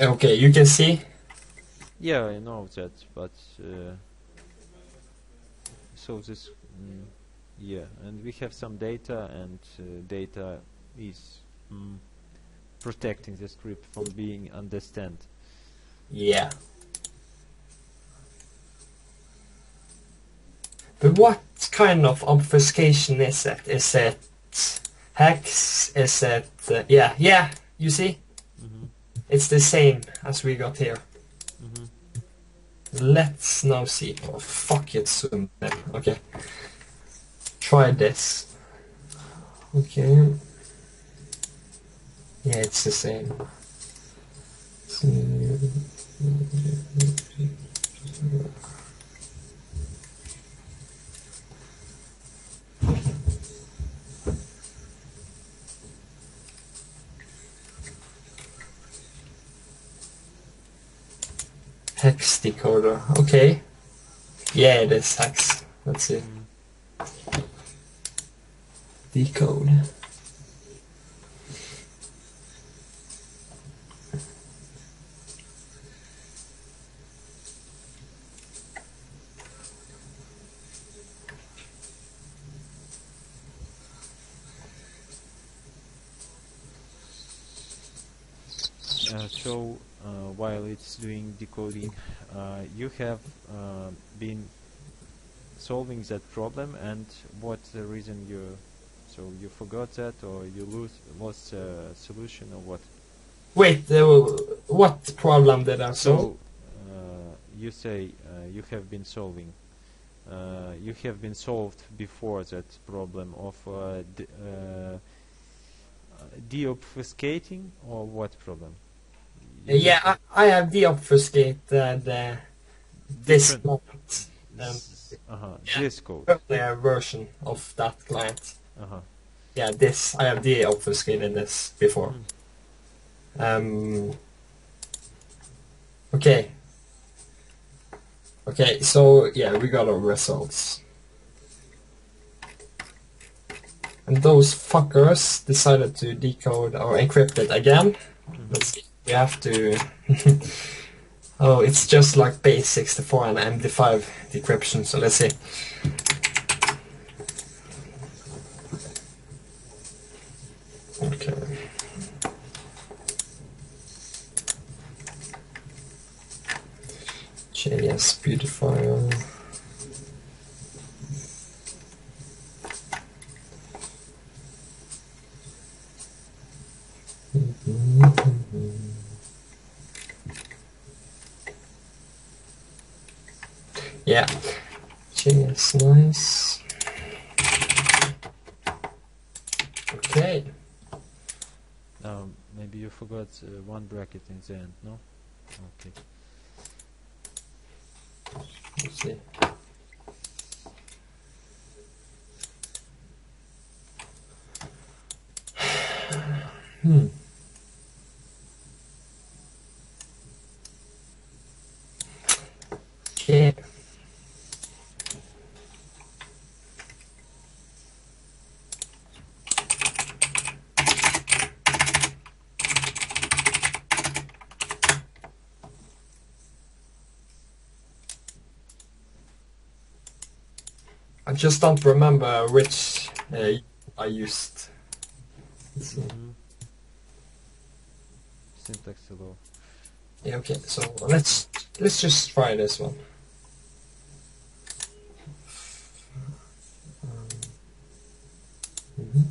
[SPEAKER 1] Okay, you can see.
[SPEAKER 2] Yeah, I know that, but so this, yeah, and we have some data, and data is protecting the script from being understand.
[SPEAKER 1] Yeah. But what kind of obfuscation is it? Is it hex? Is it... yeah, you see? It's the same as we got here. Let's now see. Oh, fuck it, zoom in. Okay. Try this. Okay. Yeah, it's the same. Hex decoder. Okay. Yeah, it is hex. Let's see. Decode.
[SPEAKER 2] So while it's doing decoding, you have been solving that problem, and what's the reason you forgot that, or you lost a solution, or what?
[SPEAKER 1] Wait, what problem did I solve?
[SPEAKER 2] So you say you have been solving. You have been solved before that problem of deobfuscating, or what problem?
[SPEAKER 1] Yeah, I have deobfuscated this moment.
[SPEAKER 2] This code.
[SPEAKER 1] Earlier version of that client. Yeah, this I have deobfuscated this before. Okay. Okay, so yeah, we got our results. And those fuckers decided to decode or encrypt it again. Let's see. We have to... Oh, it's just like base 64 and MD5 decryption, so let's see. Okay. JS beautifier. Yeah, JS nice. Okay.
[SPEAKER 2] Maybe you forgot one bracket in the end, no? Okay.
[SPEAKER 1] see. Okay. I just don't remember which I used. Let's see.
[SPEAKER 2] Syntax hello.
[SPEAKER 1] Yeah, okay, so let's just try this one. Mhm.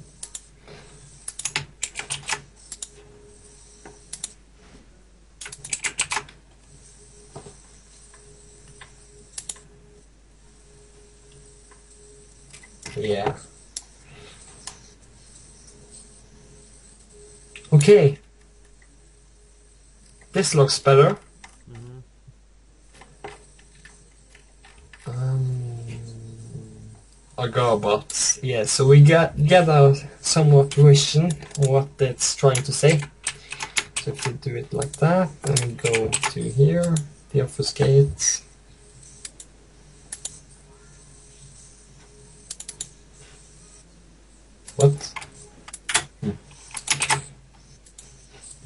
[SPEAKER 1] Yeah. Okay. This looks better. Agarbots. Yeah, so we get a somewhat vision of what it's trying to say. So if we do it like that, and we go to here, the obfuscate. What?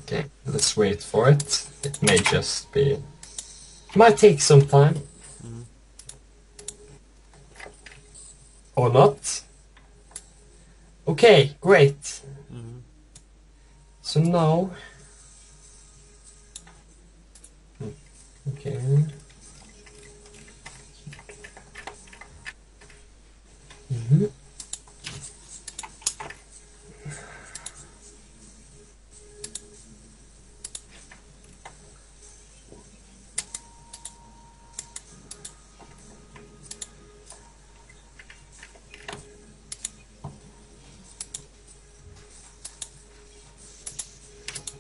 [SPEAKER 1] Okay, let's wait for it. It may just be... Might take some time. Or not. Okay, great. So now... Okay.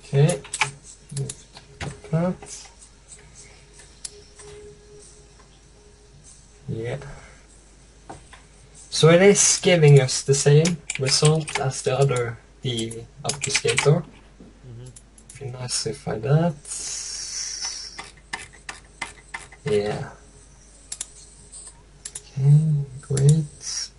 [SPEAKER 1] Okay. That. Yeah. So it is giving us the same result as the obfuscator. If you nicify that. Yeah. Okay, great.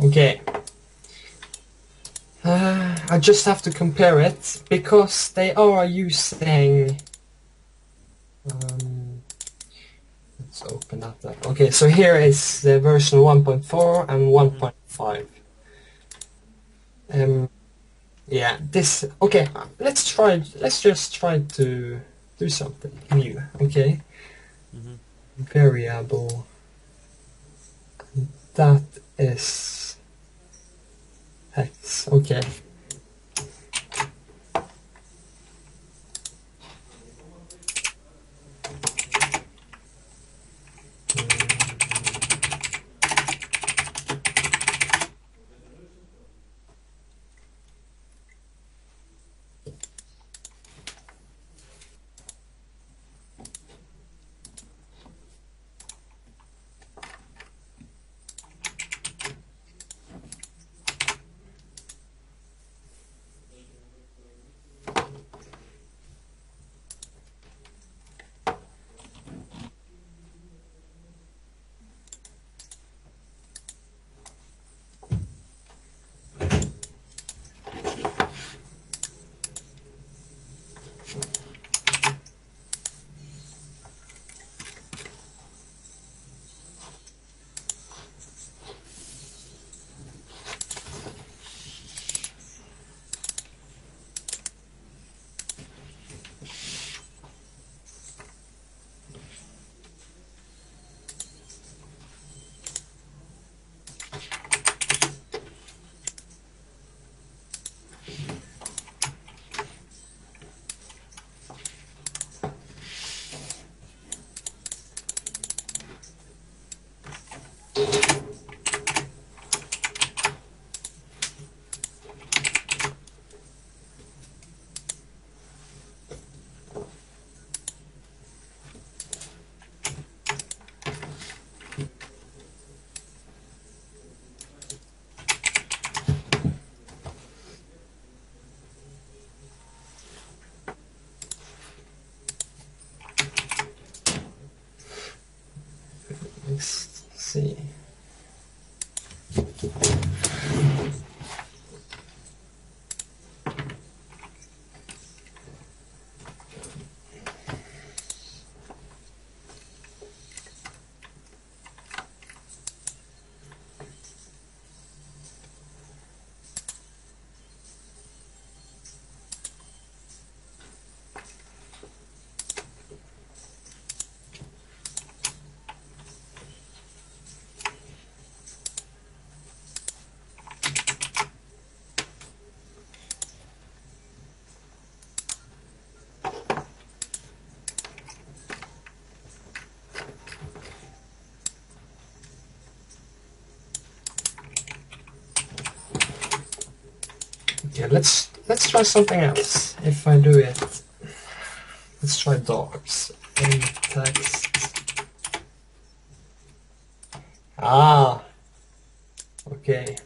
[SPEAKER 1] Okay. I just have to compare it because they are using. Let's open that up. Okay, so here is the version 1.4 and 1.5. Yeah, this. Okay, let's try. Let's just try to do something new. Okay. Variable. That is X. Okay. see. Okay, let's try something else. If I do it, let's try docs and text. Ah, okay.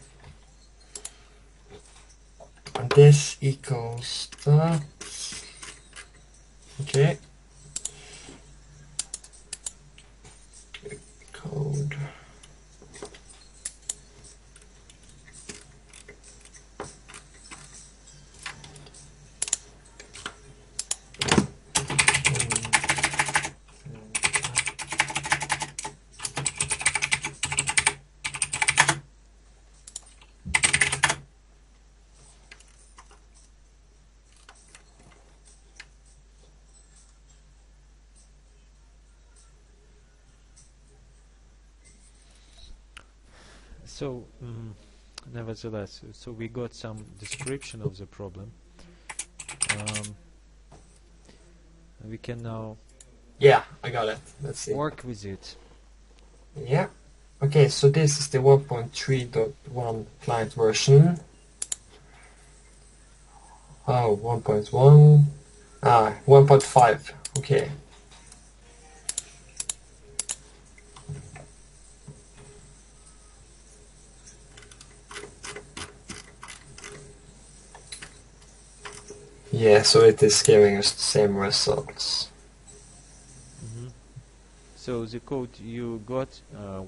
[SPEAKER 1] And this equals that. Okay. Code.
[SPEAKER 2] So, nevertheless, so we got some description of the problem. We can now
[SPEAKER 1] Yeah, I got it. Let's see.
[SPEAKER 2] work with it.
[SPEAKER 1] Yeah. Okay, so this is the 1.3.1 client version. Oh, 1.1. 1.5. Okay. Yeah, so it is giving us the same results.
[SPEAKER 2] So the code you got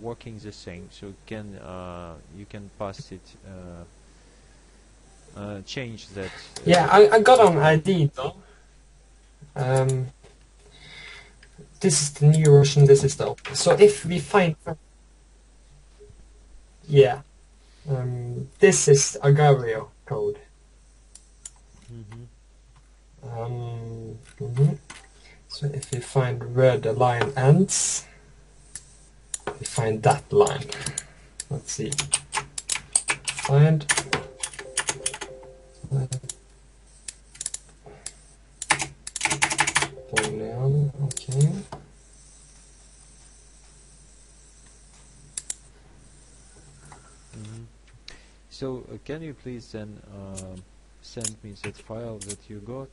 [SPEAKER 2] working the same. So you can pass it, change that.
[SPEAKER 1] Yeah, I got an ID though. This is the new version. This is the old. So if we find, yeah, this is Agario code. So if we find where the line ends, we find that line. Let's see. Find. Okay.
[SPEAKER 2] So can you please then send me that file that you got?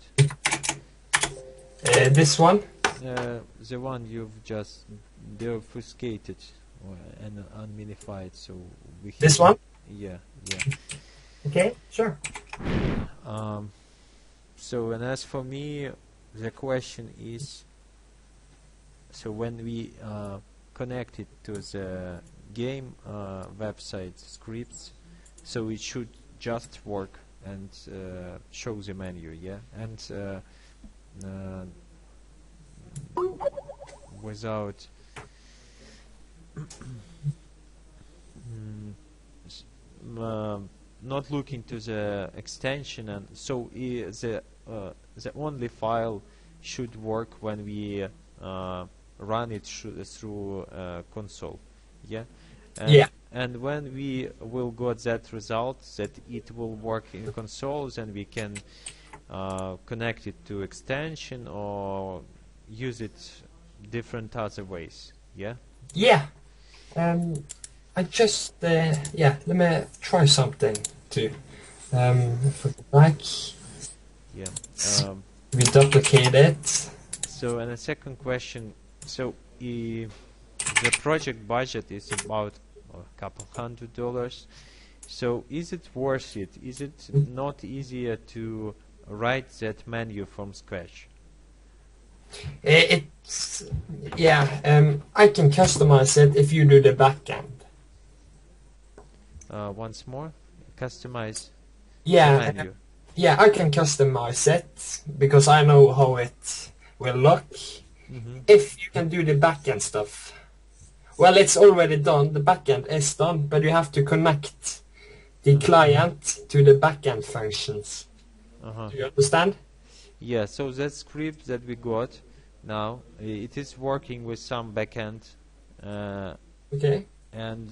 [SPEAKER 1] This one?
[SPEAKER 2] The one you've just deobfuscated and unminified, so we.
[SPEAKER 1] This one?
[SPEAKER 2] Yeah.
[SPEAKER 1] Okay, sure.
[SPEAKER 2] So, and as for me, the question is, so when we connect it to the game website scripts, so it should just work and show the menu, yeah, and without not looking to the extension, and so the only file should work when we run it through console, yeah. And when we will got that result that it will work in consoles, and we can connect it to extension or use it different other ways, yeah.
[SPEAKER 1] I just let me try something too. If we go back, we duplicate it.
[SPEAKER 2] So, and the second question, so the project budget is about a couple $100. So is it worth it? Is it not easier to write that menu from scratch?
[SPEAKER 1] It's yeah. I can customize it if you do the backend.
[SPEAKER 2] Once more, customize the
[SPEAKER 1] Yeah,
[SPEAKER 2] menu.
[SPEAKER 1] yeah. I can customize it because I know how it will look. If you can do the backend stuff, well, it's already done. The backend is done, but you have to connect the client to the backend functions. Do you understand?
[SPEAKER 2] Yeah, so that script that we got now, it is working with some backend,
[SPEAKER 1] Okay.
[SPEAKER 2] and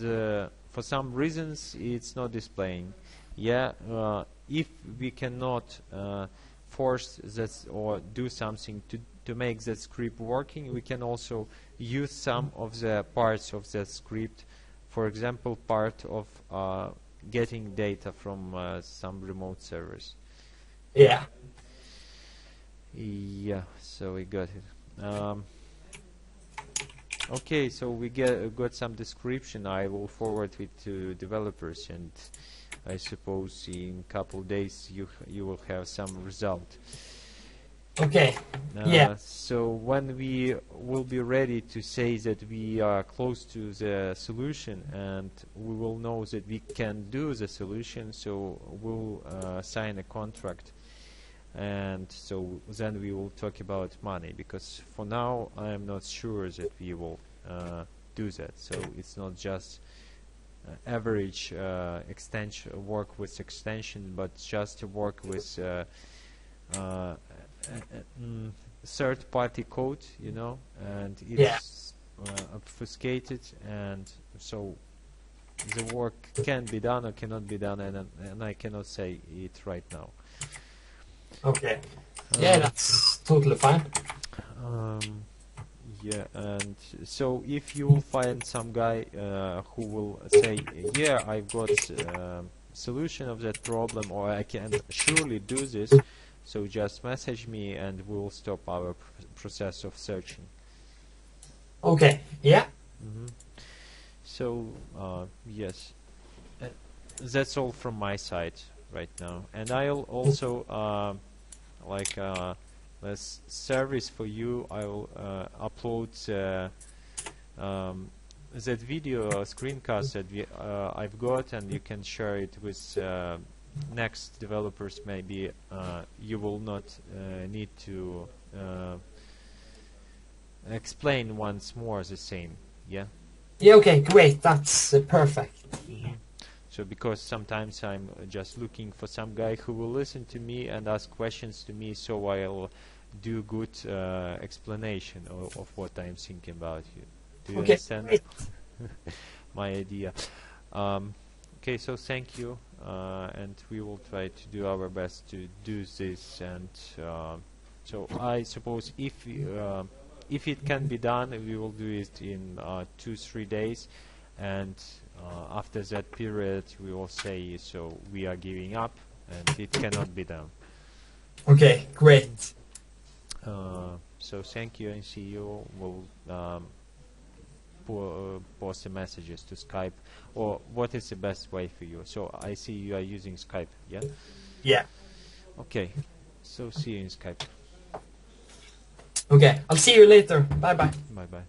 [SPEAKER 2] for some reasons it's not displaying. Yeah, if we cannot force that or do something to make that script working, we can also use some of the parts of that script. For example, part of getting data from some remote servers.
[SPEAKER 1] Yeah.
[SPEAKER 2] Yeah, so we got it. Okay, so we got some description. I will forward it to developers, and I suppose in couple days you will have some result.
[SPEAKER 1] Okay. Yeah.
[SPEAKER 2] So when we will be ready to say that we are close to the solution, and we will know that we can do the solution, so we'll sign a contract. And so then we will talk about money, because for now I am not sure that we will do that. So it's not just average extension work with extension, but just work with third-party code, you know, and it's obfuscated, and so the work can be done or cannot be done, and I cannot say it right now.
[SPEAKER 1] Okay. Yeah, that's totally fine.
[SPEAKER 2] Yeah, and so if you will find some guy who will say, yeah, I've got solution of that problem, or I can surely do this, so just message me and we'll stop our process of searching.
[SPEAKER 1] Okay. Yeah.
[SPEAKER 2] So yes, that's all from my side right now, and I'll also like this service for you. I will upload that video screencast that I've got, and you can share it with next developers. Maybe you will not need to explain once more the same. Yeah.
[SPEAKER 1] Yeah. Okay. Great. That's perfect.
[SPEAKER 2] So because sometimes I'm just looking for some guy who will listen to me and ask questions to me, so I'll do good explanation of what I'm thinking about. Do you understand my idea? Okay, so thank you, and we will try to do our best to do this. And so I suppose if it can be done, we will do it in 2-3 days, and after that period we will say, so we are giving up and it cannot be done.
[SPEAKER 1] Okay, great.
[SPEAKER 2] So thank you, and see you. We'll post the messages to Skype, or what is the best way for you? So I see you are using Skype, yeah?
[SPEAKER 1] Yeah.
[SPEAKER 2] Okay, so see you in Skype.
[SPEAKER 1] Okay, I'll see you later. Bye bye.
[SPEAKER 2] Bye bye.